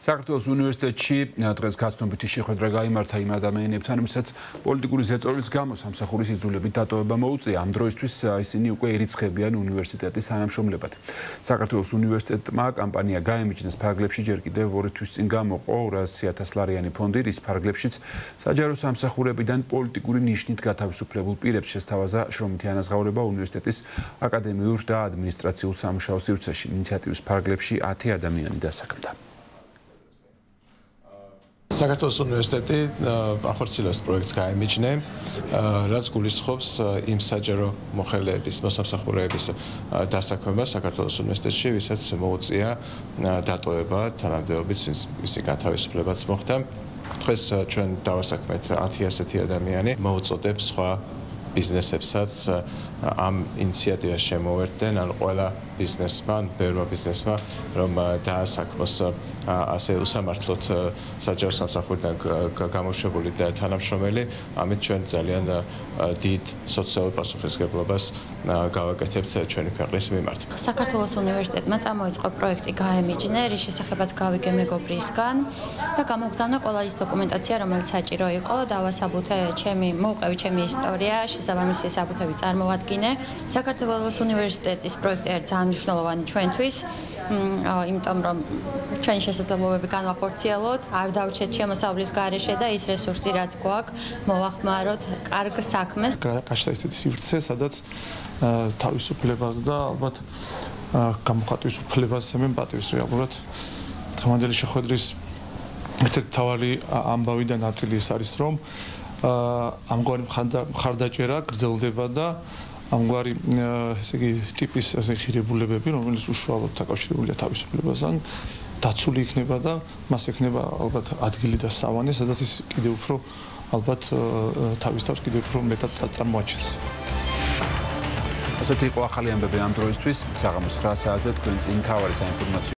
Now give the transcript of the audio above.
საქართველოს უნივერსიტეტში დღეს გაცნობითი შეხვედრა გაიმართა იმ ადამიანებთან, ვისაც პოლიტიკური ზეწოლის გამო სამსახურის იძულებით დატოვება მოუწია. Ამ დროისთვის ისინი უკვე ერიცხებიან უნივერსიტეტის თანამშრომლებად. საქართველოს უნივერსიტეტმა კამპანია გაემიჯნეს ფარგლებში ჯერ კიდევ 2 თვის წინ გამოყო 200,000 ლარიანი ფონდი, რის ფარგლებშიც საჯარო სამსახურებიდან პოლიტიკური ნიშნით გათავისუფლებულ პირებს შესთავაზა შრომითი ანაზღაურება უნივერსიტეტის აკადემიურ და ადმინისტრაციულ სამუშაო სივრცეში. ინიციატივის ფარგლებში 10 ადამიანი დასაქმდა. საქართველოს უნივერსიტეტი ახორციელებს პროექტს გაემიჯნე, რაც გულისხმობს იმ საჯარო მოხელეების, მოსამსახურეების დასაქმებას საქართველოს უნივერსიტეტში, ვისაც მოუწია დატოვება თანამდებობით, ვისი გათავისუფლებაც მოხდა. დღეს ჩვენ დავასაქმეთ 10 ასეთი ადამიანი, მოუწოდებ სხვა ბიზნესებსაც ამ ინიციატივას შემოერთდნენ, ან ყველა ბიზნესმა, ბევრმა ბიზნესმა, რომ დაასაქმოს ასე უსამართლოდ საჯარო სამსახურიდან გამოშვებული თანამშრომელი, ამით ჩვენ ძალიან დიდ სოციალურ პასუხისმგებლობას გავაკეთებთ ჩვენი ქვეყნის მიმართ. საქართველოს უნივერსიტეტმა წამოიწყო პროექტი გაემიჯნე, რის შესახებაც გავიგე მეგობრისგან და გამოგზავნა ყველა ის დოკუმენტაცია, რომელიც საჭირო იყო, დავასაბუთე მოვყევი ჩემი ისტორია, შესაბამისი საბუთები წარმოვადგინე. საქართველოს უნივერსიტეტის პროექტი არის ძალიან მნიშვნელოვანი ჩვენთვის, იმიტომ რომ ჩვენი შესაძლებლობები განვახორციელოთ, არ დავჩეთ შემოსავლის გარეშე და ის რესურსი, რაც გვაქვს, მოვახმაროთ კარგ საქმეს. გაჩნდა ისეთი სივრცე, სადაც თავისუფლებას და ალბათ გამოხატვის უფლებას ემენ პატივს რეალურად. დღევანდელი შეხვედრის ერთ-ერთი მთავარი ამბავი და ნაწილი ის არის, რომ ამგვარი მხარდაჭერა გრძელდება და ამგვარი ესე იგი ტიპის ხირებულებები, რომელიც უშუალოდ დაკავშირებულია თავისუფლებასთან, დაცული იქნება და მას ექნება ალბათ ადგილი და სავანე, სადაც ის კიდევ უფრო ალბათ თავის თავს კიდევ უფრო მეტად წარმოაჩენს. ასეთი იყო ახალი ამბები ამ დროისთვის. საღამოს 9 საათზე თქვენ წინ მთავარი საინფორმაციო